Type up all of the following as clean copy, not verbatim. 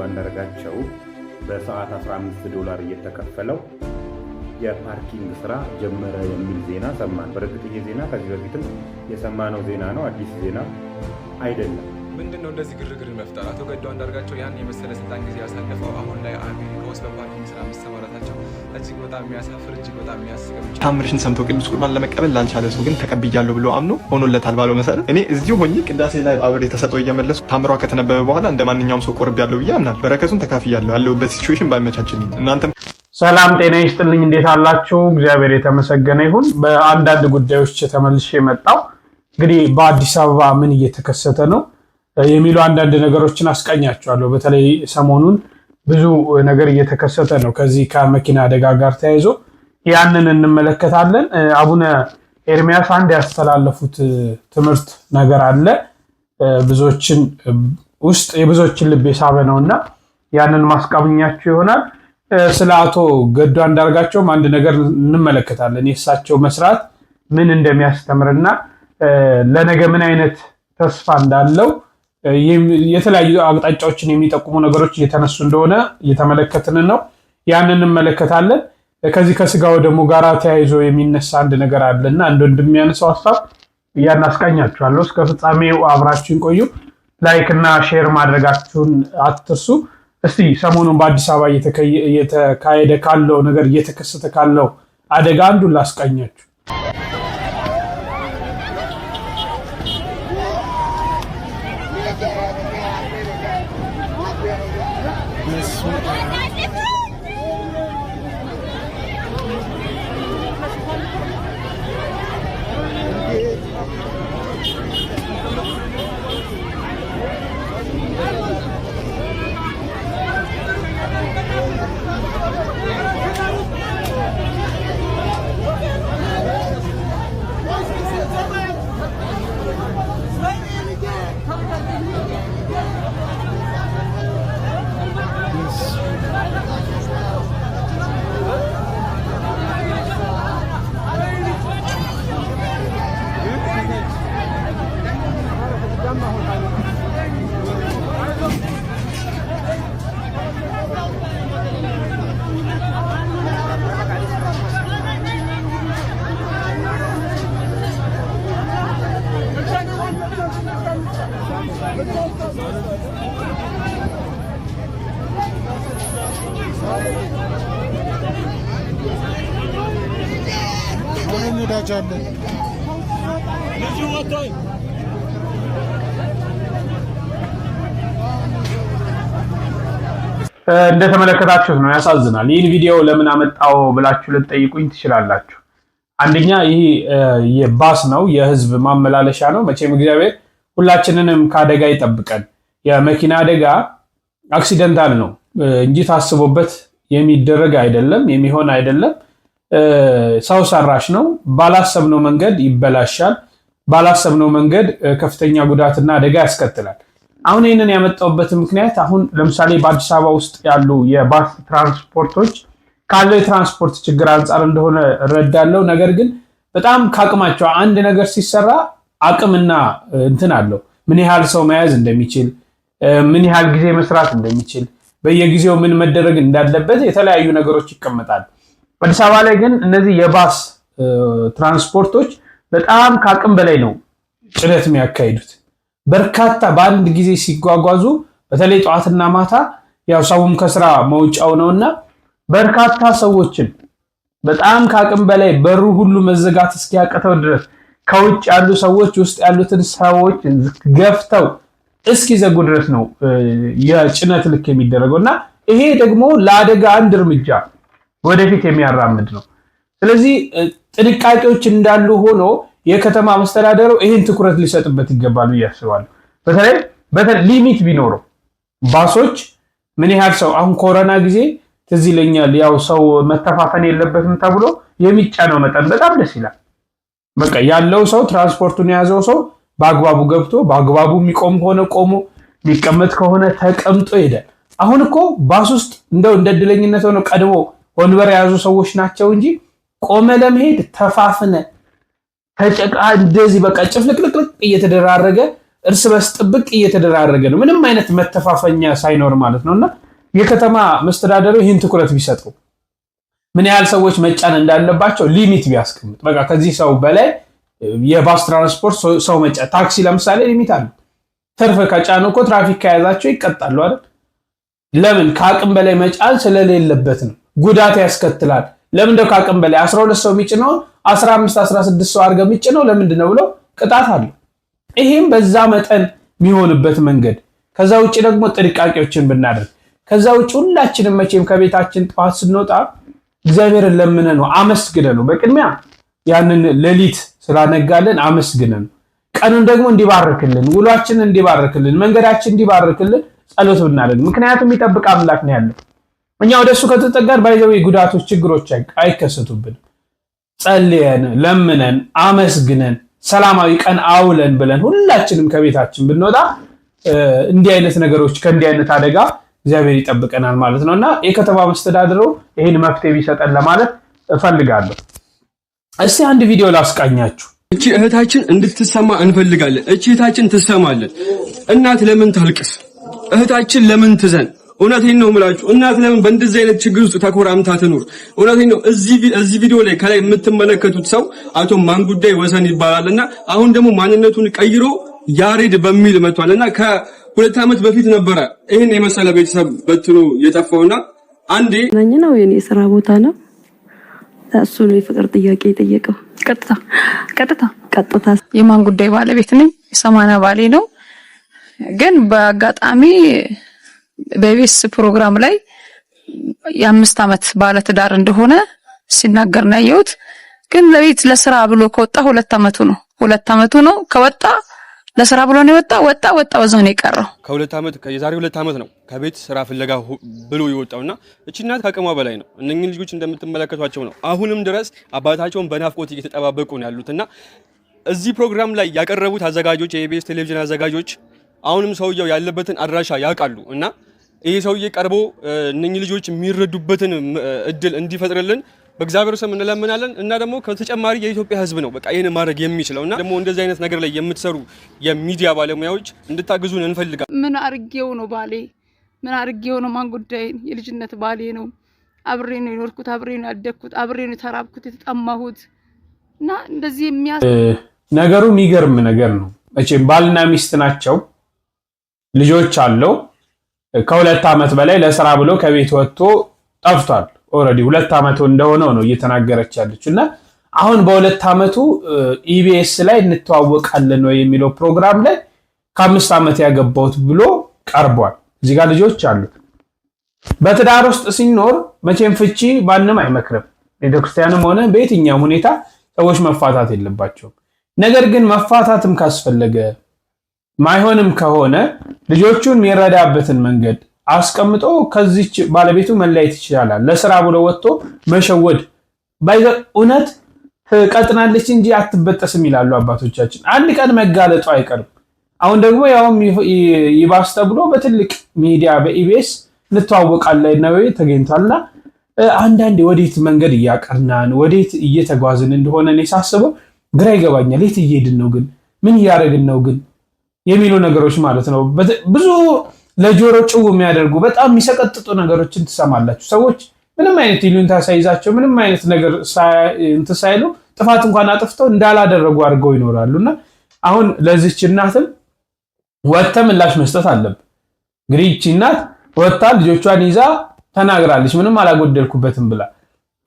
አንዳርጋቸው በሰዓት $15 እየተከፈለው የፓርኪንግ ስራ ጀመረ የሚል ዜና ሰማን። በርግጥ ይሄ ዜና ከዚህ በፊትም የሰማነው ዜና ነው፣ አዲስ ዜና አይደለም። ምንድነው እንደዚህ ግርግር መፍጠር? አቶ ገዱ አንዳርጋቸው ያን የመሰለ ስልጣን ጊዜ ያሳለፈው አሁን ላይ አሜሪካ ውስጥ በፓርኪንግ ስራ መሰማራታቸው እጅግ በጣም የሚያሳፍር፣ እጅግ በጣም የሚያስገርም። ታምርሽን ሰምቶ ቅዱስ ቁርባን ለመቀበል ላልቻለ ሰው ግን ተቀብያለሁ ብሎ አምኖ ሆኖለታል ባለው መሰረት እኔ እዚሁ ሆኜ ቅዳሴ ላይ አብሬ ተሰጥኦ እየመለሱ ታምሯ ከተነበበ በኋላ እንደ ማንኛውም ሰው ቆርቤያለሁ ብዬ አምናለሁ። በረከቱን ተካፍያለሁ። ያለሁበት ሲቹዌሽን ባይመቻችልኝ እናንተም ሰላም ጤና ይስጥልኝ። እንዴት አላችሁ? እግዚአብሔር የተመሰገነ ይሁን። በአንዳንድ ጉዳዮች ተመልሼ መጣሁ። እንግዲህ በአዲስ አበባ ምን እየተከሰተ ነው የሚሉ አንዳንድ ነገሮችን አስቃኛቸዋለሁ። በተለይ ሰሞኑን ብዙ ነገር እየተከሰተ ነው ከዚህ ከመኪና አደጋ ጋር ተያይዞ ያንን እንመለከታለን። አቡነ ኤርሚያስ አንድ ያስተላለፉት ትምህርት ነገር አለ ብዙዎችን ውስጥ የብዙዎችን ልብ የሳበ ነውና ያንን ማስቃኘኛችሁ ይሆናል። ስለ አቶ ገዱ አንዳርጋቸውም አንድ ነገር እንመለከታለን። የእሳቸው መስራት ምን እንደሚያስተምርና ለነገ ምን አይነት ተስፋ እንዳለው የተለያዩ አቅጣጫዎችን የሚጠቁሙ ነገሮች እየተነሱ እንደሆነ እየተመለከትን ነው። ያንን እንመለከታለን። ከዚህ ከስጋው ደግሞ ጋር ተያይዞ የሚነሳ አንድ ነገር አለና አንድ እንደሚያነሳው ሐሳብ ያናስቃኛችኋለሁ። እስከ ፍጻሜው አብራችሁን ቆዩ። ላይክ እና ሼር ማድረጋችሁን አትርሱ። እስቲ ሰሞኑን በአዲስ አበባ እየተካሄደ ካለው ነገር እየተከሰተ ካለው አደጋ አንዱን ላስቃኛችሁ። እንደተመለከታችሁት ነው። ያሳዝናል። ይህን ቪዲዮ ለምን አመጣው ብላችሁ ልትጠይቁኝ ትችላላችሁ። አንደኛ ይህ የባስ ነው፣ የህዝብ ማመላለሻ ነው። መቼም እግዚአብሔር ሁላችንንም ከአደጋ ይጠብቀን። የመኪና አደጋ አክሲደንታል ነው እንጂ ታስቦበት የሚደረግ አይደለም፣ የሚሆን አይደለም። ሰው ሰራሽ ነው። ባላሰብነው መንገድ ይበላሻል። ባላሰብነው መንገድ ከፍተኛ ጉዳትና አደጋ ያስከትላል። አሁን ይህንን ያመጣውበት ምክንያት አሁን ለምሳሌ በአዲስ አበባ ውስጥ ያሉ የባስ ትራንስፖርቶች ካለው የትራንስፖርት ችግር አንጻር እንደሆነ እረዳለሁ። ነገር ግን በጣም ካቅማቸው አንድ ነገር ሲሰራ አቅምና እንትን አለው። ምን ያህል ሰው መያዝ እንደሚችል፣ ምን ያህል ጊዜ መስራት እንደሚችል፣ በየጊዜው ምን መደረግ እንዳለበት የተለያዩ ነገሮች ይቀመጣሉ። አዲስ አበባ ላይ ግን እነዚህ የባስ ትራንስፖርቶች በጣም ከአቅም በላይ ነው ጭነት የሚያካሂዱት። በርካታ በአንድ ጊዜ ሲጓጓዙ በተለይ ጠዋትና ማታ ያው ሰውም ከስራ መውጫው ነውና በርካታ ሰዎችን በጣም ከአቅም በላይ በሩ ሁሉ መዘጋት እስኪያቀተው ድረስ ከውጭ ያሉ ሰዎች ውስጥ ያሉትን ሰዎች ገፍተው እስኪዘጉ ድረስ ነው የጭነት ልክ የሚደረገውና ይሄ ደግሞ ለአደጋ አንድ እርምጃ ወደፊት የሚያራምድ ነው። ስለዚህ ጥንቃቄዎች እንዳሉ ሆኖ የከተማ መስተዳደሩ ይሄን ትኩረት ሊሰጥበት ይገባል ያስባሉ። በተለይ ሊሚት ቢኖረው ባሶች ምን ያህል ሰው አሁን ኮሮና ጊዜ ትዝ ይለኛል ያው ሰው መተፋፈን የለበትም ተብሎ የሚጫነው መጠን በጣም ደስ ይላል። በቃ ያለው ሰው ትራንስፖርቱን የያዘው ሰው በአግባቡ ገብቶ በአግባቡ የሚቆም ከሆነ ቆሞ የሚቀመጥ ከሆነ ተቀምጦ ይሄዳል። አሁን እኮ ባስ ውስጥ እንደው እንደድለኝነት ሆኖ ቀድሞ ወንበር የያዙ ሰዎች ናቸው እንጂ ቆመ ለመሄድ ተፋፍነ ተጨቃ እንደዚህ በቃ ጭፍልቅልቅልቅ እየተደራረገ እርስ በርስ ጥብቅ እየተደራረገ ነው፣ ምንም አይነት መተፋፈኛ ሳይኖር ማለት ነውና የከተማ መስተዳደሩ ይህን ትኩረት ቢሰጠው ምን ያህል ሰዎች መጫን እንዳለባቸው ሊሚት ቢያስቀምጥ፣ በቃ ከዚህ ሰው በላይ የባስ ትራንስፖርት ሰው መጫን፣ ታክሲ ለምሳሌ ሊሚት አለ። ትርፍ ከጫኑ እኮ ትራፊክ ከያዛቸው ይቀጣሉ አይደል? ለምን? ከአቅም በላይ መጫን ስለሌለበት ነው። ጉዳት ያስከትላል። ለምን እንደው ከአቅም በላይ 12 ሰው የሚጭነው 15 16 ሰው አድርገው የሚጭነው ለምንድን ነው ብሎ ቅጣት አለ። ይሄም በዛ መጠን የሚሆንበት መንገድ፣ ከዛ ውጭ ደግሞ ጥንቃቄዎችን ብናደርግ፣ ከዛ ውጭ ሁላችንም መቼም ከቤታችን ጠዋት ስንወጣ እግዚአብሔርን ለምነ ነው አመስግነ ነው በቅድሚያ ያንን ሌሊት ስላነጋለን አመስግነ ነው፣ ቀኑን ደግሞ እንዲባርክልን፣ ውሏችንን እንዲባርክልን፣ መንገዳችን እንዲባርክልን ጸሎት ብናደርግ፣ ምክንያቱም የሚጠብቅ አምላክ ነው ያለው። እኛ ወደሱ ከተጠጋን ባይዘው ጉዳቶች፣ ችግሮች አይከሰቱብንም። ጸልየን ለምነን አመስግነን ሰላማዊ ቀን አውለን ብለን ሁላችንም ከቤታችን ብንወጣ እንዲህ አይነት ነገሮች ከእንዲህ አይነት አደጋ እግዚአብሔር ይጠብቀናል ማለት ነውና የከተማ መስተዳድሩ ይሄን መፍትሄ ቢሰጠን ለማለት እፈልጋለሁ። እስቲ አንድ ቪዲዮ ላስቃኛችሁ። እቺ እህታችን እንድትሰማ እንፈልጋለን። እቺ እህታችን ትሰማለን። እናት ለምን ታልቅስ? እህታችን ለምን ትዘን? እውነቴን ነው የምላችሁ። እናት ለምን በእንደዚህ አይነት ችግር ውስጥ ተኮራምታ ትኑር? እውነቴን ነው። እዚህ ቪዲዮ ላይ ከላይ የምትመለከቱት ሰው አቶ ማንጉዳይ ወሰን ይባላልና አሁን ደግሞ ማንነቱን ቀይሮ ያሬድ በሚል መጥቷልና ከ2 ዓመት በፊት ነበረ ይሄን የመሰለ ቤተሰብ በትኖ የጠፋውና አንዴ ነው የኔ ስራ ቦታ ነው። እሱ ነው የፍቅር ጥያቄ የጠየቀው። ቀጥታ የማንጉዳይ ባለቤት ነኝ። የሰማና ባሌ ነው። ግን በአጋጣሚ በቤስ ፕሮግራም ላይ የ5 ዓመት ባለ ትዳር እንደሆነ ሲናገር ነው ያየሁት። ግን ለቤት ለስራ ብሎ ከወጣ 2 ዓመቱ ነው። 2 ዓመቱ ነው ከወጣ ለስራ ብሎ ነው ወጣ በዛው ነው የቀረው። የዛሬ 2 ዓመት ነው ከቤት ስራ ፍለጋ ብሎ ይወጣውና እቺ እናት ከአቅሟ በላይ ነው። እነኚህ ልጆች እንደምትመለከቷቸው ነው አሁንም ድረስ አባታቸውን በናፍቆት እየተጠባበቁ ነው ያሉትና እዚህ ፕሮግራም ላይ ያቀረቡት አዘጋጆች፣ የኢቢኤስ ቴሌቪዥን አዘጋጆች አሁንም ሰውየው ያለበትን አድራሻ ያውቃሉ እና ይሄ ሰውዬ ቀርቦ እነኚህ ልጆች የሚረዱበትን እድል እንዲፈጥርልን በእግዚአብሔር ስም እንለምናለን። እና ደግሞ ከተጨማሪ የኢትዮጵያ ሕዝብ ነው በቃ ይሄን ማድረግ የሚችለውና ደግሞ እንደዚህ አይነት ነገር ላይ የምትሰሩ የሚዲያ ባለሙያዎች እንድታግዙን እንፈልጋለን። ምን አርጌው ነው ባሌ? ምን አርጌው ነው ማንጉዳይን? የልጅነት ባሌ ነው። አብሬ ነው የኖርኩት፣ አብሬ ነው ያደግኩት፣ አብሬ ነው የተራብኩት፣ የተጠማሁት እና እንደዚህ ነገሩ የሚገርም ነገር ነው። መቼም ባልና ሚስት ናቸው፣ ልጆች አለው። ከ2 ዓመት በላይ ለስራ ብሎ ከቤት ወጥቶ ጠፍቷል። ኦልሬዲ 2 ዓመቱ እንደሆነው ነው እየተናገረች ያለችው እና አሁን በ2 ዓመቱ ኢቢኤስ ላይ እንተዋወቃለን ነው የሚለው ፕሮግራም ላይ ከ5 ዓመት ያገባሁት ብሎ ቀርቧል። እዚህ ጋር ልጆች አሉት። በትዳር ውስጥ ሲኖር መቼም ፍቺ ማንም አይመክርም። ቤተክርስቲያንም ሆነ በየትኛውም ሁኔታ ሰዎች መፋታት የለባቸውም። ነገር ግን መፋታትም ካስፈለገ ማይሆንም ከሆነ ልጆቹን የሚረዳበትን መንገድ አስቀምጦ ከዚች ባለቤቱ መለያየት ይችላል። ለስራ ብሎ ወጥቶ መሸወድ እውነት ትቀጥናለች እንጂ አትበጠስም ይላሉ አባቶቻችን። አንድ ቀን መጋለጡ አይቀርም። አሁን ደግሞ ያውም ይባስ ተብሎ በትልቅ ሚዲያ በኢቢኤስ እንተዋወቃለን ነው ተገኝቷልና አንዳንዴ ወዴት መንገድ እያቀርናን ወዴት እየተጓዝን እንደሆነ እኔ ሳስበው ግራ ይገባኛል። የት እየሄድን ነው ግን? ምን እያደረግን ነው ግን የሚሉ ነገሮች ማለት ነው። ብዙ ለጆሮ ጭው የሚያደርጉ በጣም የሚሰቀጥጡ ነገሮችን ትሰማላችሁ። ሰዎች ምንም አይነት ይሉኝታ ሳይዛቸው ምንም አይነት ነገር ሳይሉ ጥፋት እንኳን አጥፍተው እንዳላደረጉ አድርገው ይኖራሉና አሁን ለዚህች እናትም ወጥተ ምላሽ መስጠት አለብን። እንግዲህ ይህች እናት ወጥታ ልጆቿን ይዛ ተናግራለች፣ ምንም አላጎደልኩበትም ብላ።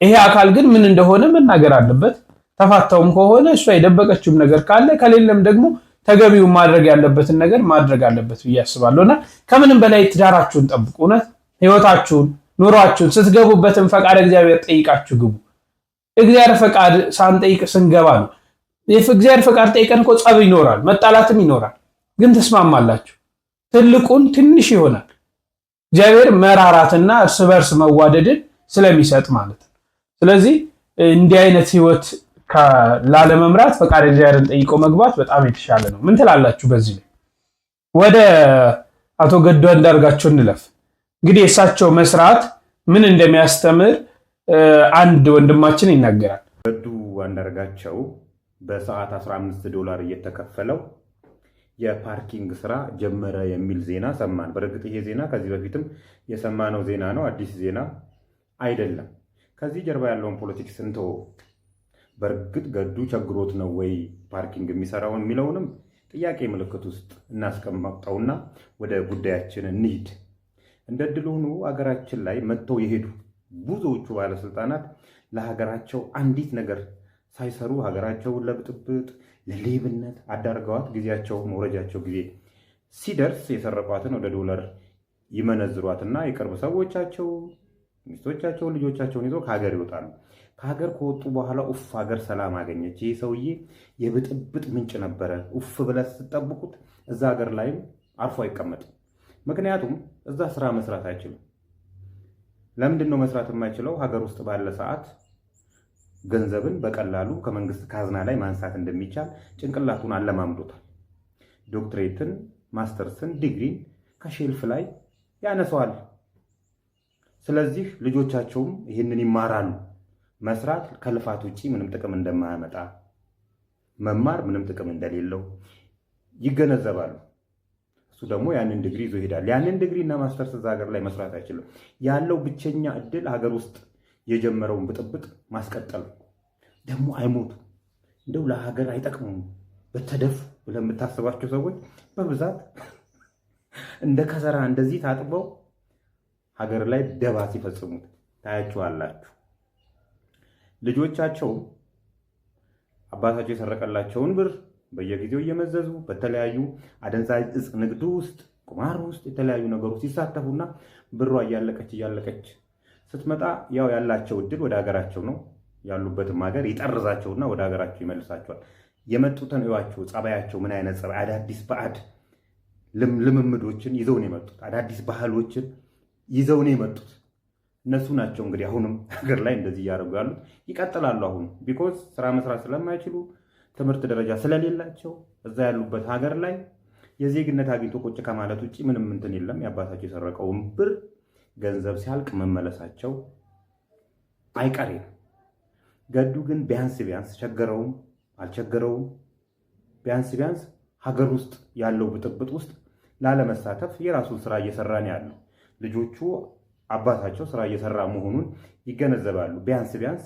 ይሄ አካል ግን ምን እንደሆነ መናገር አለበት። ተፋታውም ከሆነ እሷ የደበቀችውም ነገር ካለ ከሌለም ደግሞ ተገቢውን ማድረግ ያለበትን ነገር ማድረግ አለበት ብዬ አስባለሁና ከምንም በላይ ትዳራችሁን ጠብቁ። እውነት ህይወታችሁን፣ ኑሯችሁን ስትገቡበትን ፈቃድ እግዚአብሔር ጠይቃችሁ ግቡ። እግዚአብሔር ፈቃድ ሳንጠይቅ ስንገባ ነው። እግዚአብሔር ፈቃድ ጠይቀን እኮ ጸብ ይኖራል፣ መጣላትም ይኖራል። ግን ተስማማላችሁ፣ ትልቁን ትንሽ ይሆናል። እግዚአብሔር መራራትና እርስ በርስ መዋደድን ስለሚሰጥ ማለት ነው። ስለዚህ እንዲህ አይነት ህይወት ላለመምራት ፈቃድ እግዚአብሔርን ጠይቆ መግባት በጣም የተሻለ ነው። ምን ትላላችሁ? በዚህ ላይ ወደ አቶ ገዱ አንዳርጋቸው እንለፍ። እንግዲህ የእሳቸው መስራት ምን እንደሚያስተምር አንድ ወንድማችን ይናገራል። ገዱ አንዳርጋቸው በሰዓት $15 እየተከፈለው የፓርኪንግ ስራ ጀመረ የሚል ዜና ሰማን። በእርግጥ ይሄ ዜና ከዚህ በፊትም የሰማነው ዜና ነው፣ አዲስ ዜና አይደለም። ከዚህ ጀርባ ያለውን ፖለቲክስ እንተው። በእርግጥ ገዱ ቸግሮት ነው ወይ ፓርኪንግ የሚሰራውን የሚለውንም ጥያቄ ምልክት ውስጥ እናስቀምጠውና ወደ ጉዳያችን እንሂድ። እንደ ዕድል ሆኖ ሀገራችን ላይ መጥተው የሄዱ ብዙዎቹ ባለስልጣናት ለሀገራቸው አንዲት ነገር ሳይሰሩ ሀገራቸውን ለብጥብጥ ለሌብነት አዳርገዋት ጊዜያቸው መውረጃቸው ጊዜ ሲደርስ የሰረቋትን ወደ ዶላር ይመነዝሯትና የቅርብ ሰዎቻቸው ሚስቶቻቸው ልጆቻቸውን ይዘው ከሀገር ይወጣሉ። ከሀገር ከወጡ በኋላ ኡፍ ሀገር ሰላም አገኘች፣ ይህ ሰውዬ የብጥብጥ ምንጭ ነበረ ኡፍ ብለህ ስትጠብቁት እዛ ሀገር ላይም አርፎ አይቀመጥም። ምክንያቱም እዛ ስራ መስራት አይችልም። ለምንድን ነው መስራት የማይችለው? ሀገር ውስጥ ባለ ሰዓት ገንዘብን በቀላሉ ከመንግስት ካዝና ላይ ማንሳት እንደሚቻል ጭንቅላቱን አለማምዶታል። ዶክትሬትን፣ ማስተርስን፣ ዲግሪን ከሼልፍ ላይ ያነሰዋል። ስለዚህ ልጆቻቸውም ይህንን ይማራሉ። መስራት ከልፋት ውጪ ምንም ጥቅም እንደማያመጣ፣ መማር ምንም ጥቅም እንደሌለው ይገነዘባሉ። እሱ ደግሞ ያንን ዲግሪ ይዞ ይሄዳል። ያንን ዲግሪ እና ማስተርስ እዛ ሀገር ላይ መስራት አይችልም። ያለው ብቸኛ እድል ሀገር ውስጥ የጀመረውን ብጥብጥ ማስቀጠል። ደግሞ አይሞቱ እንደው ለሀገር አይጠቅሙም በተደፉ ብለን የምታስባቸው ሰዎች በብዛት እንደ ከዘራ እንደዚህ ታጥበው ሀገር ላይ ደባ ሲፈጽሙት ታያቸዋላችሁ። ልጆቻቸው አባታቸው የሰረቀላቸውን ብር በየጊዜው እየመዘዙ በተለያዩ አደንዛዥ እጽ ንግድ ውስጥ፣ ቁማር ውስጥ፣ የተለያዩ ነገሮች ሲሳተፉና ብሯ እያለቀች ስትመጣ ያው ያላቸው እድል ወደ ሀገራቸው ነው። ያሉበትም ሀገር ይጠርዛቸውና ወደ ሀገራቸው ይመልሳቸዋል። የመጡትን እዩዋቸው፣ ጸባያቸው ምን አይነት ጸባይ! አዳዲስ ባዕድ ልምምዶችን ይዘው ነው የመጡት። አዳዲስ ባህሎችን ይዘው ነው የመጡት። እነሱ ናቸው እንግዲህ አሁንም ሀገር ላይ እንደዚህ እያደረጉ ያሉት። ይቀጥላሉ። አሁን ቢኮዝ ስራ መስራት ስለማይችሉ ትምህርት ደረጃ ስለሌላቸው እዛ ያሉበት ሀገር ላይ የዜግነት አግኝቶ ቁጭ ከማለት ውጭ ምንም እንትን የለም። የአባታቸው የሰረቀውን ብር ገንዘብ ሲያልቅ መመለሳቸው አይቀሬ ነው። ገዱ ግን ቢያንስ ቸገረውም አልቸገረውም ቢያንስ ሀገር ውስጥ ያለው ብጥብጥ ውስጥ ላለመሳተፍ የራሱን ስራ እየሰራ ነው ያለው። ልጆቹ አባታቸው ስራ እየሰራ መሆኑን ይገነዘባሉ። ቢያንስ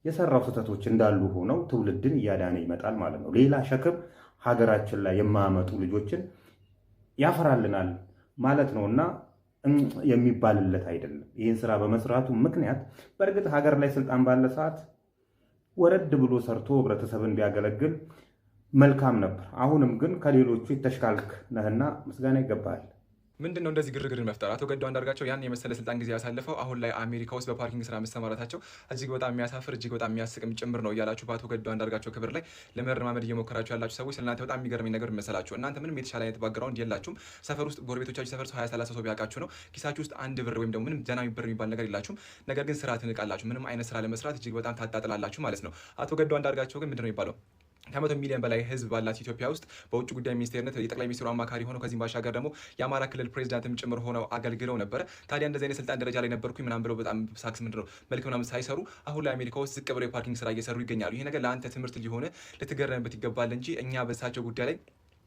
የሰራው ስህተቶች እንዳሉ ሆነው ትውልድን እያዳነ ይመጣል ማለት ነው። ሌላ ሸክም ሀገራችን ላይ የማያመጡ ልጆችን ያፈራልናል ማለት ነውና የሚባልለት አይደለም። ይህን ስራ በመስራቱ ምክንያት በእርግጥ ሀገር ላይ ስልጣን ባለ ሰዓት ወረድ ብሎ ሰርቶ ህብረተሰብን ቢያገለግል መልካም ነበር። አሁንም ግን ከሌሎቹ የተሽካልክ ነህና ምስጋና ይገባል። ምንድን ነው እንደዚህ ግርግር መፍጠር? አቶ ገዱ አንዳርጋቸው ያን የመሰለ ስልጣን ጊዜ ያሳልፈው አሁን ላይ አሜሪካ ውስጥ በፓርኪንግ ስራ መሰማራታቸው እጅግ በጣም የሚያሳፍር እጅግ በጣም የሚያስቅም ጭምር ነው እያላችሁ በአቶ ገዱ አንዳርጋቸው ክብር ላይ ለመረማመድ እየሞከራችሁ ያላችሁ ሰዎች ስለእናንተ በጣም የሚገርመኝ ነገር መሰላችሁ። እናንተ ምንም የተሻለ አይነት ባክግራውንድ የላችሁም። ሰፈር ውስጥ ጎረቤቶቻችሁ ሰፈር 20-30 ሰው ቢያውቃችሁ ነው። ኪሳችሁ ውስጥ አንድ ብር ወይም ደግሞ ምንም ዘናዊ ብር የሚባል ነገር የላችሁም። ነገር ግን ስራ ትንቃላችሁ። ምንም አይነት ስራ ለመስራት እጅግ በጣም ታጣጥላላችሁ ማለት ነው። አቶ ገዱ አንዳርጋቸው ግን ምንድን ነው የሚባለው ከ100 ሚሊዮን በላይ ህዝብ ባላት ኢትዮጵያ ውስጥ በውጭ ጉዳይ ሚኒስቴርነት የጠቅላይ ሚኒስትሩ አማካሪ ሆነው ከዚህም ባሻገር ደግሞ የአማራ ክልል ፕሬዚዳንትም ጭምር ሆነው አገልግለው ነበረ። ታዲያ እንደዚህ አይነት ስልጣን ደረጃ ላይ ነበርኩኝ ምናምን ብለው በጣም ሳክስ ምንድን ነው መልክ ምናምን ሳይሰሩ አሁን ላይ አሜሪካ ውስጥ ዝቅ ብለው የፓርኪንግ ስራ እየሰሩ ይገኛሉ። ይሄ ነገር ለአንተ ትምህርት ሊሆን ልትገረምበት ይገባል እንጂ እኛ በሳቸው ጉዳይ ላይ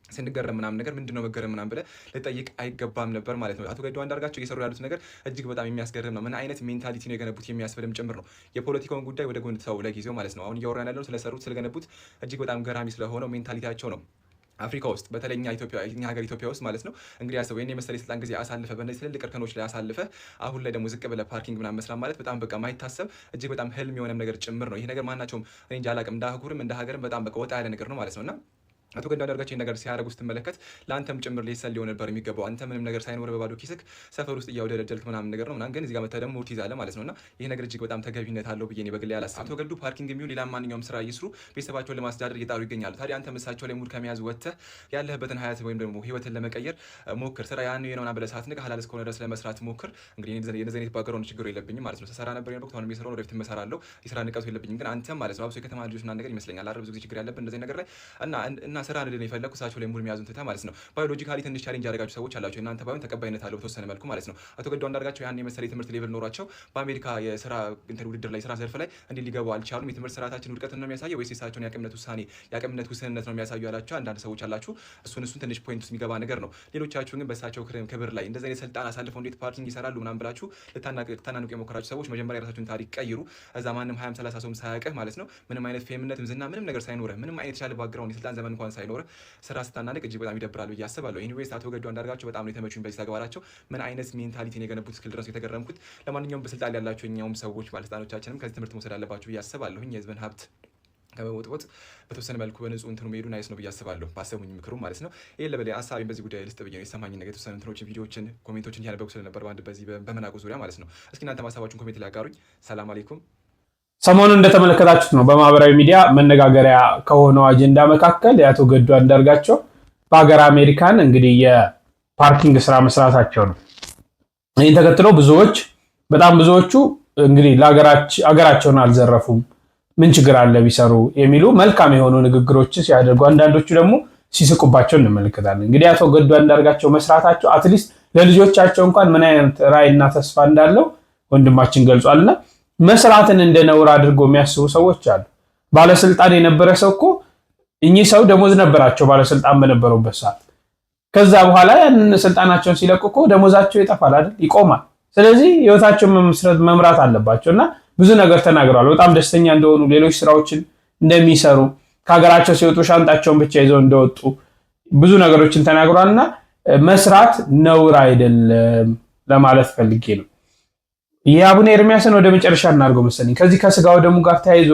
ስንገረም ምናምን ነገር ምንድነው መገረም ምናምን ብለህ ልጠይቅ አይገባም ነበር ማለት ነው። አቶ ገዱ አንዳርጋቸው እየሰሩ ያሉት ነገር እጅግ በጣም የሚያስገርም ነው። ምን አይነት ሜንታሊቲ ነው የገነቡት የሚያስብልም ጭምር ነው። የፖለቲካውን ጉዳይ ወደ ጎን ተው ለጊዜው ማለት ነው። አሁን እያወራን ያለነው ስለሰሩት ስለገነቡት እጅግ በጣም ገራሚ ስለሆነው ሜንታሊቲያቸው ነው። አፍሪካ ውስጥ በተለይ እኛ ሀገር ኢትዮጵያ ውስጥ ማለት ነው እንግዲህ ያሰበው የኔ መሰለ የስልጣን ጊዜ አሳልፈ በእነዚህ ትልልቅ እርከኖች ላይ አሳልፈ አሁን ላይ ደግሞ ዝቅ ብለህ ፓርኪንግ ምናምን መስራት ማለት በጣም በቃ ማይታሰብ እጅግ በጣም ህልም የሆነም ነገር ጭምር ነው። ይሄ ነገር ማናቸውም እኔ እንጃ አላውቅም እንደ አህጉርም እንደ ሀገርም በጣም በቃ ወጣ ያለ ነገር ነው ማለት ነውና አቶ ገዱ አንዳርጋቸው ነገር ሲያደርጉ ስትመለከት ለአንተም ጭምር ሊሰል ሊሆን ነበር የሚገባው። አንተ ምንም ነገር ሳይኖር በባዶ ኪስክ ሰፈር ውስጥ እያወደደልክ ምናምን ነገር ነው ምናምን፣ ግን እዚህ ጋር መተህ ደግሞ ትይዛለህ ማለት ነውና ይሄ ነገር እጅግ በጣም ተገቢነት አለው ብዬ እኔ በግሌ አላስብም። አቶ ገዱ ፓርኪንግ የሚሆን ሌላ ማንኛውም ስራ ይስሩ ቤተሰባቸውን ለማስተዳደር እየጣሩ ይገኛሉ። ታዲያ አንተ እሳቸው ላይ ሙድ ከመያዝ ወጥተህ ያለህበትን ሀያት ወይም ደግሞ ህይወትን ለመቀየር ሞክር። ስራ ያን የነውና ብለህ ሳትንቅ ሀላል እስከሆነ ድረስ ለመስራት ሞክር። እንግዲህ የነዚህ አይነት ባክግራውንድ ችግሩ የለብኝም ማለት ነው። ተሰራ ነበር የነበርኩት አሁንም የሰራው ወደፊት እመሰራለሁ። የስራ ንቀቱ የለብኝም። ግን አንተም ማለት ነው አብሶ የከተማ ልጆች ምናምን ነገር ይመስለኛል አይደል ብዙ ጊዜ ችግር ያለብን እንደዚህ ነገር ላይ እና ስራ እንደነ የፈለኩ እሳቸው ላይ ሙሉ የሚያዙን ትታ ማለት ነው። ባዮሎጂካሊ ትንሽ ቻሌንጅ ያደረጋችሁ ሰዎች አላችሁ። እናንተ ባይሆን ተቀባይነት አለው በተወሰነ መልኩ ማለት ነው። አቶ ገዱ አንዳርጋቸው ያን የመሰለ የትምህርት ሌቭል ኖሯቸው በአሜሪካ የስራ እንትን ውድድር ላይ ስራ ዘርፍ ላይ እንዲህ ሊገቡ አልቻሉም። የትምህርት ስርዓታችን ውድቀት ነው የሚያሳየው ወይስ የእሳቸውን የአቅምነት ውስንነት ነው የሚያሳዩ ያላችሁ አንዳንድ ሰዎች አላችሁ። እሱን ትንሽ ፖይንት ውስጥ የሚገባ ነገር ነው። ሌሎቻችሁ ግን በእሳቸው ክብር ላይ እንደዚህ አይነት ስልጣን አሳልፈው እንዴት ፓርኪንግ ይሰራሉ ምናምን ብላችሁ ልታናንቁ የሞከራችሁ ሰዎች መጀመሪያ የራሳችሁን ታሪክ ቀይሩ። እዛ ማንም 20-30 ሰው ሳያውቅህ ማለት ነው ምንም አይነት ፌምነትም ዝና ምንም ነገር ሳይኖርህ ምንም አይነት የተሻለ ባክግራውንድ የስልጣን ዘመን እንኳን ሳይኖርህ ስራ ስታናንቅ እጅግ በጣም ይደብራል ብዬ አስባለሁ። ኤኒዌይስ አቶ ገዱ አንዳርጋቸው በጣም ነው የተመቹኝ በዚህ ተግባራቸው። ምን አይነት ሜንታሊቲን የገነቡት እስክል ድረስ የተገረምኩት። ለማንኛውም በስልጣን ያላቸው እኛውም ሰዎች ባለስልጣኖቻችንም ከዚህ ትምህርት መውሰድ አለባችሁ ብዬ አስባለሁ። የህዝብን ሀብት ከመወጥወጥ በተወሰነ መልኩ በንጹህ እንትኑ መሄዱ ናይስ ነው ብዬ አስባለሁ። ባሰቡኝ ምክሩ ማለት ነው። ይሄን ለበላይ ሀሳቤን በዚህ ጉዳይ ልስጥ ብዬ ነው የተሰማኝ ነገር የተወሰነ እንትኖችን ቪዲዮዎችን ኮሜንቶችን እያነበብኩ ስለነበር በአንድ በዚህ በመናቁ ዙሪያ ማለት ነው። እስኪ እናንተ ሀሳባችሁን ኮሜንት ላይ አጋሩኝ። ሰላም አለይኩም። ሰሞኑን እንደተመለከታችሁት ነው በማህበራዊ ሚዲያ መነጋገሪያ ከሆነው አጀንዳ መካከል የአቶ ገዱ አንዳርጋቸው በሀገር አሜሪካን እንግዲህ የፓርኪንግ ስራ መስራታቸው ነው። ይህን ተከትለው በጣም ብዙዎቹ እንግዲህ ሀገራቸውን አልዘረፉም ምን ችግር አለ ቢሰሩ የሚሉ መልካም የሆኑ ንግግሮችን ሲያደርጉ፣ አንዳንዶቹ ደግሞ ሲስቁባቸው እንመለከታለን። እንግዲህ አቶ ገዱ አንዳርጋቸው መስራታቸው አትሊስት ለልጆቻቸው እንኳን ምን አይነት ራዕይና ተስፋ እንዳለው ወንድማችን ገልጿልና መስራትን እንደ ነውር አድርጎ የሚያስቡ ሰዎች አሉ። ባለስልጣን የነበረ ሰው እኮ እኚህ ሰው ደሞዝ ነበራቸው ባለስልጣን በነበሩበት ሰዓት። ከዛ በኋላ ያንን ስልጣናቸውን ሲለቁ እኮ ደሞዛቸው ይጠፋል አይደል? ይቆማል። ስለዚህ ህይወታቸውን መምራት አለባቸው እና ብዙ ነገር ተናግረዋል። በጣም ደስተኛ እንደሆኑ፣ ሌሎች ስራዎችን እንደሚሰሩ፣ ከሀገራቸው ሲወጡ ሻንጣቸውን ብቻ ይዘው እንደወጡ ብዙ ነገሮችን ተናግረዋልና መስራት ነውር አይደለም ለማለት ፈልጌ ነው። የአቡነ ኤርሚያስን ወደ መጨረሻ እናድርገው መሰለኝ። ከዚህ ከስጋው ደሙ ጋር ተያይዞ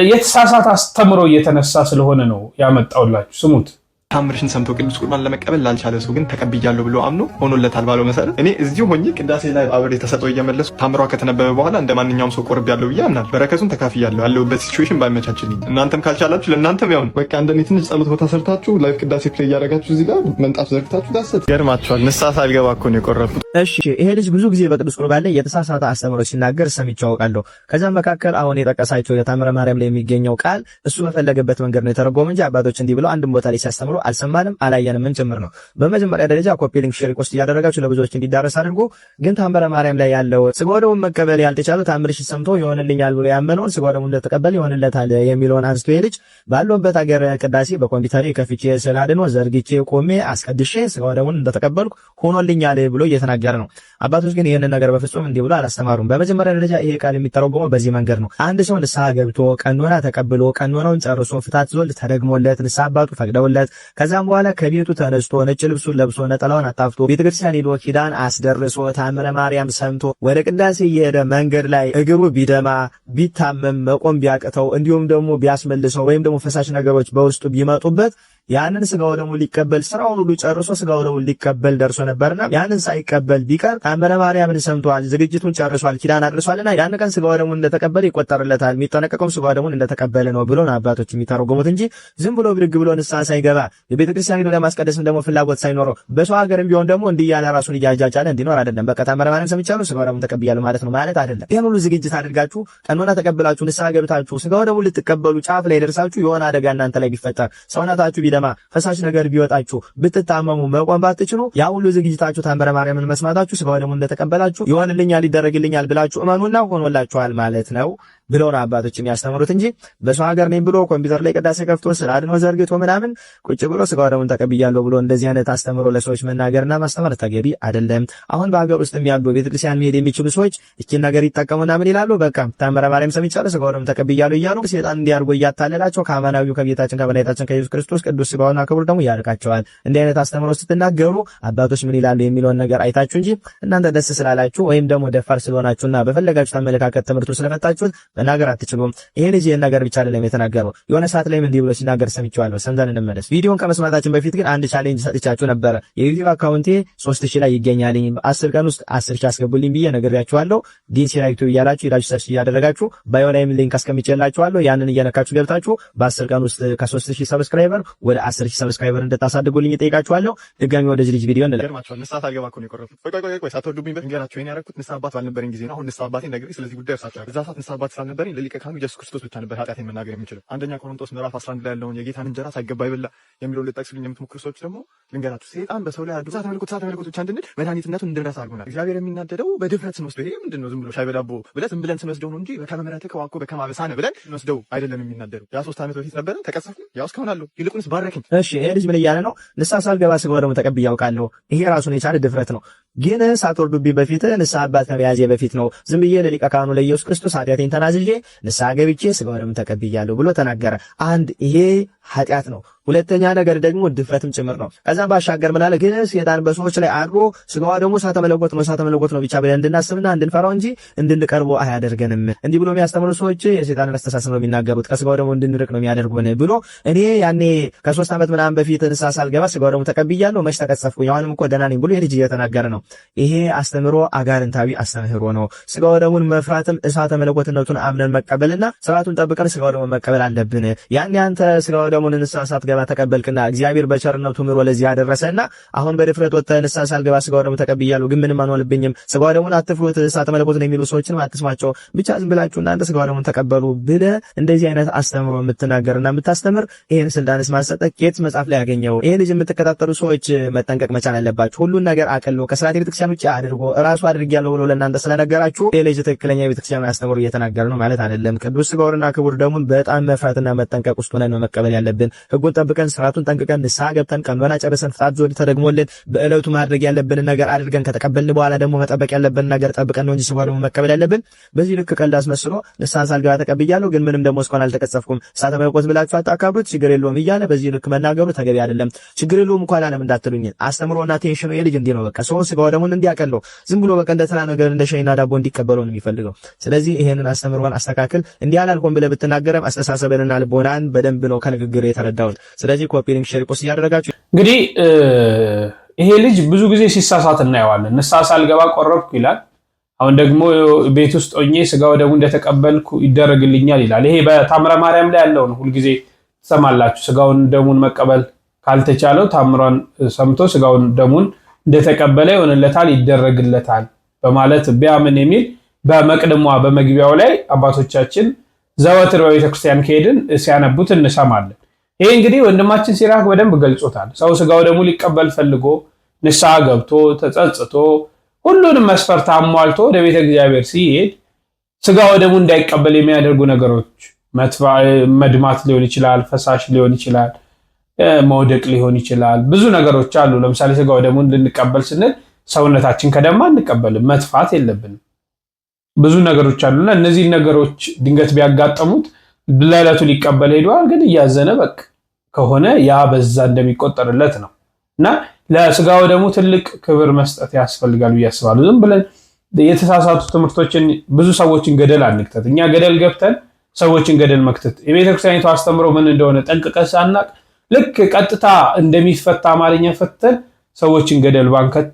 የተሳሳተ አስተምሮ እየተነሳ ስለሆነ ነው ያመጣውላችሁ። ስሙት። ታምርሽን ሰምቶ ቅዱስ ቁርባን ለመቀበል ላልቻለ ሰው ግን ተቀብያለሁ ብሎ አምኖ ሆኖለታል ባለው መሰረት እኔ እዚሁ ሆኜ ቅዳሴ ላይ አብሬ ተሰጠው እየመለስኩ ታምሯ ከተነበበ በኋላ እንደ ማንኛውም ሰው ቆርቤያለሁ ብዬ አምናለሁ። በረከቱን ተካፍያለሁ። ያለሁበት ሲቹዌሽን ባይመቻችልኝ እናንተም ካልቻላችሁ ለእናንተም ያው በቃ እንደኔ ትንሽ ጸሎት ቦታ ሰርታችሁ ላይፍ ቅዳሴ ፕሌይ እያደረጋችሁ እዚህ ጋር መንጣፍ ዘርግታችሁ ዳሰት ገርማችኋል። ንስሐ ሳልገባ እኮ ነው የቆረብኩት። እሺ ይሄ ልጅ ብዙ ጊዜ በቅዱስ ቁርባን ላይ የተሳሳተ አስተምሮ ሲናገር ሰምቼ አውቃለሁ። ከዛም መካከል አሁን የጠቀሳቸው የታምረ ማርያም ላይ የሚገኘው ቃል እሱ በፈለገበት መንገድ ነው የተረጎመ እንጂ አባቶች እንዲህ ብለው አንድም ቦታ ላይ ሲያስተምሩ አልሰማንም አላየንም ጭምር ነው። በመጀመሪያ ደረጃ ኮፒ ሊንክ ሼር ሪፖስት እያደረጋችሁ ለብዙዎች እንዲዳረስ አድርጎ። ግን ታምረ ማርያም ላይ ያለው ስጋው ደሙን መቀበል ያልተቻለው ታምርሽ ሰምቶ ይሆንልኛል ብሎ ያመነውን ስጋው ደሙን እንደተቀበል ይሆንለታል የሚለውን አንስቶ ልጅ ባለበት ሀገር ቅዳሴ በኮምፒውተር ከፍቼ ስላድኖ ዘርግቼ ቆሜ አስቀድሼ ስጋው ደሙን እንደተቀበልኩ ሆኖልኛል ብሎ እየተናገረ ነው። አባቶች ግን ይህንን ነገር በፍጹም እንዲህ ብሎ አላስተማሩም። በመጀመሪያ ደረጃ ይሄ ቃል የሚተረጎመው በዚህ መንገድ ነው። አንድ ሰው ንስሐ ገብቶ ቀኖና ተቀብሎ ቀኖናውን ጨርሶ ፍታት ዞል ተደግሞለት ንስሐ አባቱ ፈቅደውለት ከዛም በኋላ ከቤቱ ተነስቶ ነጭ ልብሱን ለብሶ ነጠላውን አጣፍቶ ቤተክርስቲያን ሄዶ ኪዳን አስደርሶ ታምረ ማርያም ሰምቶ ወደ ቅዳሴ እየሄደ መንገድ ላይ እግሩ ቢደማ ቢታመም መቆም ቢያቅተው እንዲሁም ደግሞ ቢያስመልሰው ወይም ደግሞ ፈሳሽ ነገሮች በውስጡ ቢመጡበት ያንን ስጋው ደግሞ ሊቀበል ስራውን ሁሉ ጨርሶ ስጋው ደግሞ ሊቀበል ደርሶ ነበርና ያንን ሳይቀበል ቢቀር ታምረ ማርያምን ሰምቷል፣ ዝግጅቱን ጨርሷል፣ ኪዳን አድርሷልና ያን ቀን ስጋው ደግሞ እንደተቀበለ ይቆጠርለታል። የሚጠነቀቀው ስጋው ደግሞ እንደተቀበለ ነው ብሎ አባቶች የሚተረጉሙት እንጂ ዝም ብሎ ብድግ ብሎ ንስሐ ሳይገባ የቤተክርስቲያን ሄዶ ለማስቀደስም ደግሞ ፍላጎት ሳይኖረው በሰው ሀገርም ቢሆን ደግሞ እንዲህ ያለ ራሱን እያጃጃለ እንዲኖር አይደለም። በቃ ታምረ ማርያም ሰምቻለሁ ስጋው ደግሞ ተቀብያለሁ ማለት ነው ማለት አይደለም። ይሄን ሁሉ ዝግጅት አድርጋችሁ ቀኖና ተቀብላችሁ ንስሐ ገብታችሁ ስጋው ደግሞ ልትቀበሉ ጫፍ ላይ ደርሳችሁ የሆነ አደጋ እናንተ ላይ ቢፈጠር ሰውነታችሁ ቢደማ ፈሳሽ ነገር ቢወጣችሁ ብትታመሙ መቆም ባትችሉ ያ ሁሉ ዝግጅታችሁ ታምረ ማርያምን መስማታችሁ ስጋው ደግሞ እንደተቀበላችሁ ይሆንልኛል ይደረግልኛል ብላችሁ እመኑና ሆኖላችኋል ማለት ነው ብለው ነው አባቶች የሚያስተምሩት እንጂ በሰው ሀገር ነኝ ብሎ ኮምፒውተር ላይ ቅዳሴ ከፍቶ ስላድኖ ዘርግቶ ምናምን ቁጭ ብሎ ስጋው ደሙን ተቀብያለሁ ብሎ እንደዚህ አይነት አስተምሮ ለሰዎች መናገርና ማስተማር ተገቢ አይደለም። አሁን በሀገር ውስጥ የሚያሉ ቤተክርስቲያን መሄድ የሚችሉ ሰዎች እቺን ነገር ይጠቀሙና ምን ይላሉ? በቃ ታምረ ማርያም ሰምቻለሁ ስጋው ደሙን ተቀብያለሁ እያሉ ሰይጣን እንዲያርጎ እያታለላቸው ከአማናዊው ከጌታችን ከመድኃኒታችን ከኢየሱስ ክርስቶስ ቅዱስ ስጋውና ክቡር ደግሞ ያርቃቸዋል። እንዲህ አይነት አስተምሮ ስትናገሩ አባቶች ምን ይላሉ የሚለውን ነገር አይታችሁ እንጂ እናንተ ደስ ስላላችሁ ወይም ደግሞ ደፋር ስለሆናችሁና በፈለጋችሁ አመለካከት ትምህርቱ ስለመጣችሁት መናገር አትችሉም። ይሄ ልጅ ይሄን ነገር ብቻ አይደለም የተናገረው። የሆነ ሰዓት ላይ እንዲህ ብሎ ሲናገር ሰምቼዋለሁ። ሰምተን እንመለስ። ቪዲዮን ከመስማታችን በፊት ግን አንድ ቻሌንጅ ሰጥቻችሁ ነበረ። የዩቲዩብ አካውንቴ 3000 ላይ ይገኛል። 10 ቀን ውስጥ 10 ሺህ አስገቡልኝ ብዬ ነግሬያችኋለሁ። ዲሲ ራይቱ እያላችሁ ሄዳችሁ ሰርች እያደረጋችሁ ባዮ ላይም ሊንክ አስቀምጬላችኋለሁ። ያንን እየነካችሁ ገብታችሁ በ10 ቀን ውስጥ ከ3000 ሰብስክራይበር ወደ 10000 ሰብስክራይበር እንድታሳድጉልኝ እጠይቃችኋለሁ። ድጋሚ ወደዚህ ልጅ ቪዲዮ እንለማችኋል። ንስሐ ሳልገባ እኮ ነው የቆረብኩት። ቆይ ሳትወዱብኝ በእንገራችሁ ይሄን ያደረኩት ንስሐ አባት ባልነበረኝ ጊዜ ነው። አሁን ንስሐ አባቴ ነገር ስለዚህ ጉዳይ እርሳቸው እዛ ሰዓት ንስሐ አባት አልነበረኝ ለሊቀ ካህኑ ኢየሱስ ክርስቶስ ብቻ ነበር ኃጢአቴን መናገር የምችለው። አንደኛ ቆሮንቶስ ምዕራፍ 11 ላይ ያለውን የጌታን እንጀራ ሳይገባ ይበላ የሚለውን ልጠቅሱልኝ የምትሞክሩ ሰዎች ደግሞ ልንገራችሁ፣ ሰይጣን በሰው ላይ አድሮ እሳተ መለኮት ብቻ እንድንል መድኃኒትነቱን እንድንረሳ አድርጎናል። እግዚአብሔር የሚናደደው በድፍረት ስንወስደው ይሄ ምንድን ነው ዝም ብሎ ሻይ በዳቦ ብለን ዝም ብለን ስንወስደው ነው እንጂ በከመ ምሕረትከ ወአኮ በከመ አበሳነ ብለን ስንወስደው አይደለም የሚናደደው። ያ 3 ዓመት በፊት ነበረ ተቀሰፍኩ፣ ያው እስካሁን አለሁ፣ ይልቁንስ ባረከኝ። እሺ ይሄ ልጅ ምን እያለ ነው? ንስሐ ሳልገባ ስጋው ደግሞ ተቀብዬ አውቃለሁ። ይሄ ራሱን የቻለ ድፍረት ነው። ግን ሳትወርዱብኝ በፊት ንስሐ አባት ከመያዜ በፊት ነው ዝም ብዬ ለሊቀ ካህኑ ለኢየሱስ ክርስቶስ ኃጢአቴን ተናዝዤ ንስሐ ገብቼ ስጋው ደግሞ ተቀብያለሁ ብሎ ተናገረ። አንድ ይሄ ኃጢአት ነው። ሁለተኛ ነገር ደግሞ ድፍረትም ጭምር ነው። ከዛም ባሻገር ምን አለ? ግን ሰይጣን በሰዎች ላይ አድሮ ስጋው ደግሞ እሳተ መለኮት ነው ብቻ ብለን እንድናስብና እንድንፈራው እንጂ እንድንቀርበው አያደርገንም። እንዲህ ብሎ የሚያስተምሩ ሰዎች የሰይጣንን አስተሳሰብ ነው የሚናገሩት። ከስጋው ደግሞ እንድንርቅ ነው የሚያደርጉን ብሎ እኔ ያኔ ከ3 ዓመት ምናምን በፊት ንስሐ ሳልገባ ስጋው ደግሞ ተቀብያለሁ መች ተቀጸፍኩኝ አሁንም እኮ ደህና ነኝ ብሎ የልጅ እየተናገረ ነው። ይሄ አስተምሮ አጋንንታዊ አስተምህሮ ነው። ስጋው ደሙን መፍራትም እሳተ መለኮትነቱን አምነን መቀበልና ስርዓቱን ጠብቀን ስጋው ደግሞ መቀበል አለብን። ያኔ አንተ ስጋው ደሙን ንስሐ ሳትገባ ተቀበልክና እግዚአብሔር በቸርነቱ ምሮ ለዚህ ያደረሰና አሁን በድፍረት ወጥተህ ንስሐ ሳልገባ ስጋው ደግሞ ተቀብያለሁ ግን ምንም አንሆንብኝም ስጋው ደሙን አትፍሩት እሳተ መለኮትን የሚሉ ሰዎችን አትስማቸው ብቻ ዝም ብላችሁ እናንተ ስጋው ደሙን ተቀበሉ ብለህ እንደዚህ አይነት አስተምሮ የምትናገርና የምታስተምር ይሄን ስልጣንስ ማሰጠቅ የት መጽሐፍ ላይ ያገኘው? ይሄ ልጅ የምትከታተሉ ሰዎች መጠንቀቅ መቻል አለባችሁ። ሁሉን ነገር አቀሎ ከስርዓተ ቤተክርስቲያን ውጪ አድርጎ ራሱ አድርጊያለሁ ብሎ ለእናንተ ስለነገራችሁ ይሄ ልጅ ትክክለኛ ቤተክርስቲያን አስተምሮ እየተናገረ ነው ማለት አይደለም። ቅዱስ ስጋውንና ክቡር ደሙን በጣም መፍራትና መጠንቀቅ ውስጥ ሆነን መቀበል ያለብን። ህጉን ጠብቀን ስርዓቱን ጠንቅቀን ንስሐ ገብተን ቀኖና ጨርሰን ፍታት ዞድ ተደግሞልን በእለቱ ማድረግ ያለብንን ነገር አድርገን ከተቀበልን በኋላ ደግሞ መጠበቅ ያለብንን ነገር ጠብቀን ነው እንጂ ስጋው ደግሞ መቀበል ያለብን። በዚህ ልክ ቀልድ አስመስሎ ንስሐ ሳልገባ ተቀብያለሁ ግን ምንም ደግሞ እስካሁን አልተቀጸፍኩም እሳተ መለኮት ብላችሁ አታካብሩት ችግር የለውም እያለ በዚህ ልክ መናገሩ ተገቢ አይደለም። ችግር የለውም እንኳን አለም እንዳትሉኝ አስተምሮና ቴንሽኑ የልጅ እንዲህ ነው። በቃ ሰው ስጋው ደሙን እንዲያቀለው ዝም ብሎ በቃ እንደ ተራ ነገር እንደ ሻይና ዳቦ እንዲቀበለው ነው የሚፈልገው። ስለዚህ ይሄንን አስተምሮን አስተካክል። እንዲህ አላልኩም ብለህ ብትናገረም አስተሳሰብንና ልቦናን በደንብ ነው ከንግግር የተረዳው። ስለዚህ ኮፒ ሊንክ ሼር ፖስት ያደረጋችሁ እንግዲህ ይሄ ልጅ ብዙ ጊዜ ሲሳሳት እናየዋለን። ንስሐ ሳልገባ ቆረብኩ ይላል። አሁን ደግሞ ቤት ውስጥ ሆኜ ስጋው ደሙ እንደተቀበልኩ ይደረግልኛል ይላል። ይሄ በታምረ ማርያም ላይ ያለው ነው። ሁልጊዜ ትሰማላችሁ። ስጋውን ደሙን መቀበል ካልተቻለው ታምሯን ሰምቶ ስጋውን ደሙን እንደተቀበለ ይሆንለታል ይደረግለታል በማለት ቢያምን የሚል በመቅደሟ በመግቢያው ላይ አባቶቻችን ዘወትር በቤተክርስቲያን ከሄድን ሲያነቡት እንሰማለን። ይሄ እንግዲህ ወንድማችን ሲራክ በደንብ ገልጾታል። ሰው ስጋው ደሙ ሊቀበል ፈልጎ ንስሐ ገብቶ ተጸጽቶ ሁሉንም መስፈርት አሟልቶ ወደ ቤተ እግዚአብሔር ሲሄድ ስጋው ደሙ እንዳይቀበል የሚያደርጉ ነገሮች መድማት ሊሆን ይችላል፣ ፈሳሽ ሊሆን ይችላል፣ መውደቅ ሊሆን ይችላል። ብዙ ነገሮች አሉ። ለምሳሌ ስጋው ደሙን ልንቀበል ስንል ሰውነታችን ከደማ አንቀበልም፣ መጥፋት የለብንም። ብዙ ነገሮች አሉና እነዚህ ነገሮች ድንገት ቢያጋጥሙት ለዕለቱ ሊቀበል ሄዷል፣ ግን እያዘነ በቃ ከሆነ ያ በዛ እንደሚቆጠርለት ነው። እና ለስጋው ደግሞ ትልቅ ክብር መስጠት ያስፈልጋል ብዬ አስባለሁ። ዝም ብለን የተሳሳቱ ትምህርቶችን ብዙ ሰዎችን ገደል አንክተት። እኛ ገደል ገብተን ሰዎችን ገደል መክተት የቤተክርስቲያኒቱ አስተምሮ ምን እንደሆነ ጠንቅቀን ሳናቅ ልክ ቀጥታ እንደሚፈታ አማርኛ ፈተን ሰዎችን ገደል ባንከት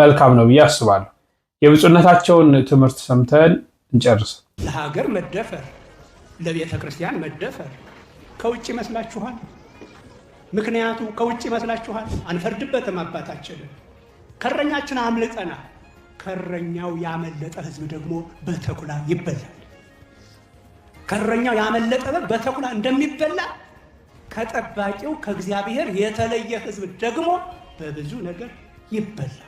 መልካም ነው ብዬ አስባለሁ። የብፁዕነታቸውን ትምህርት ሰምተን እንጨርስ። ለሀገር መደፈር ለቤተ ክርስቲያን መደፈር ከውጭ ይመስላችኋል? ምክንያቱ ከውጭ ይመስላችኋል? አንፈርድበትም። አባታችን ከረኛችን አምልጠናል። ከረኛው ያመለጠ ህዝብ ደግሞ በተኩላ ይበላል። ከረኛው ያመለጠ በተኩላ እንደሚበላ ከጠባቂው ከእግዚአብሔር የተለየ ህዝብ ደግሞ በብዙ ነገር ይበላል።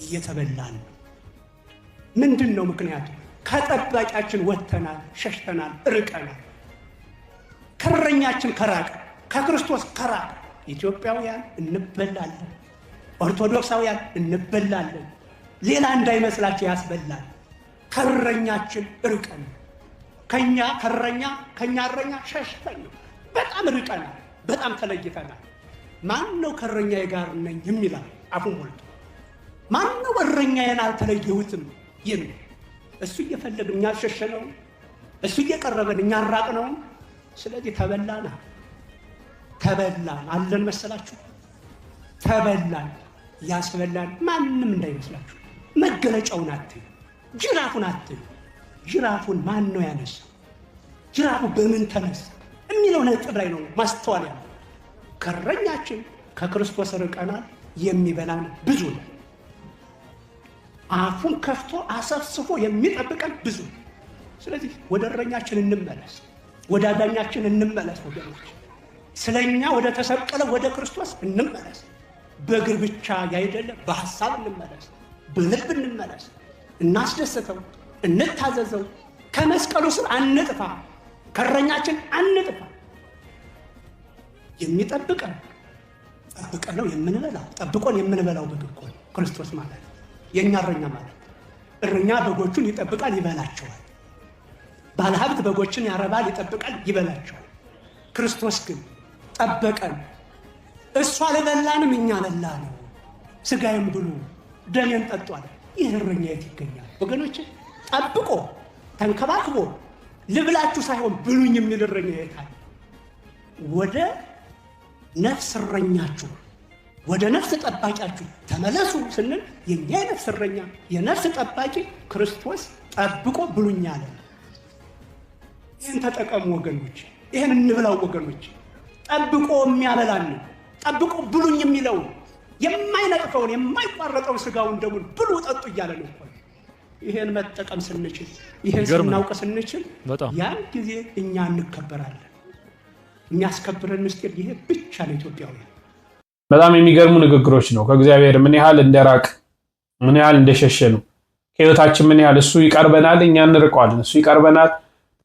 እየተበላን ነው። ምንድን ነው ምክንያቱ? ከጠባቂያችን ወጥተናል፣ ሸሽተናል፣ ርቀናል። ከረኛችን ከራቀ ከክርስቶስ ከራቀ ኢትዮጵያውያን እንበላለን፣ ኦርቶዶክሳውያን እንበላለን። ሌላ እንዳይመስላችሁ ያስበላል። ከረኛችን ርቀን ከኛ ከረኛ ከኛ እረኛ ሸሽተን በጣም ርቀናል፣ በጣም ተለይተናል። ማን ነው ከረኛዬ ጋር ነኝ የሚላል አፉን ሞልቶ? ማን ነው እረኛዬን አልተለየሁትም የሚል? እሱ እየፈለግን እኛ አልሸሸነው፣ እሱ እየቀረበን እኛ አራቅነው። ስለዚህ ተበላና ተበላን አለን መሰላችሁ? ተበላን። ያስበላን ማንም እንዳይመስላችሁ። መገለጫውን አትዩ፣ ጅራፉን አትዩ። ጅራፉን ማን ነው ያነሳው? ጅራፉ በምን ተነሳ የሚለው ነጥብ ላይ ነው ማስተዋል ያለው። ከረኛችን ከክርስቶስ ርቀናል፣ የሚበላን ብዙ ነው። አፉን ከፍቶ አሰፍስፎ የሚጠብቀን ብዙ ነው። ስለዚህ ወደ እረኛችን እንመለስ፣ ወደ አዳኛችን እንመለስ ወገኖች። ስለኛ ወደ ተሰቀለ ወደ ክርስቶስ እንመለስ። በእግር ብቻ ያይደለ በሐሳብ እንመለስ፣ በልብ እንመለስ። እናስደስተው፣ እንታዘዘው። ከመስቀሉ ስር አንጥፋ፣ ከእረኛችን አንጥፋ። የሚጠብቀን ጠብቀነው የምንበላው ጠብቆን የምንበላው በግ እኮ ነው ክርስቶስ ማለት የኛ እረኛ ማለት። እረኛ በጎቹን ይጠብቃል፣ ይበላቸዋል። ባለሀብት በጎችን ያረባል፣ ይጠብቃል፣ ይበላቸዋል። ክርስቶስ ግን ጠበቀን። እሱ አልበላንም፣ እኛ በላ ነው። ስጋዬን ብሉ ደሜን ጠጡ አለ። ይህ እረኛ የት ይገኛል ወገኖች? ጠብቆ ተንከባክቦ ልብላችሁ ሳይሆን ብሉኝ የሚል እረኛ የት አለ? ወደ ነፍስ እረኛችሁ ወደ ነፍስ ጠባቂያችሁ ተመለሱ ስንል የኛ የነፍስ እረኛ የነፍስ ጠባቂ ክርስቶስ ጠብቆ ብሉኝ አለ። ይህን ተጠቀሙ ወገኖች፣ ይህን እንብላው ወገኖች። ጠብቆ የሚያበላን ጠብቆ ብሉኝ የሚለው የማይነቅፈውን የማይቋረጠውን ስጋውን ደሙን ብሉ ጠጡ እያለ ነው። ይሄን መጠቀም ስንችል ይሄን ስናውቅ ስንችል ያን ጊዜ እኛ እንከበራለን። የሚያስከብረን ምስጢር ይሄ ብቻ ነው። ኢትዮጵያዊ በጣም የሚገርሙ ንግግሮች ነው። ከእግዚአብሔር ምን ያህል እንደራቅ ምን ያህል እንደሸሸ ነው። ከህይወታችን ምን ያህል እሱ ይቀርበናል፣ እኛ እንርቀዋለን። እሱ ይቀርበናል፣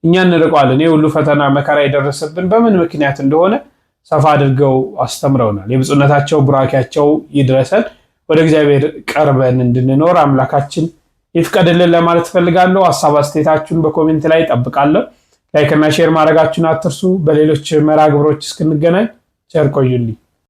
እኛ እንርቀዋለን። ይሄ ሁሉ ፈተና መከራ የደረሰብን በምን ምክንያት እንደሆነ ሰፋ አድርገው አስተምረውናል። የብፁዕነታቸው ቡራኪያቸው ይድረሰን። ወደ እግዚአብሔር ቀርበን እንድንኖር አምላካችን ይፍቀድልን ለማለት ፈልጋለሁ። ሐሳብ አስተያየታችሁን በኮሜንት ላይ ጠብቃለሁ። ላይክ እና ሼር ማድረጋችሁን አትርሱ። በሌሎች መርሃ ግብሮች እስክንገናኝ ቸር ቆዩልኝ።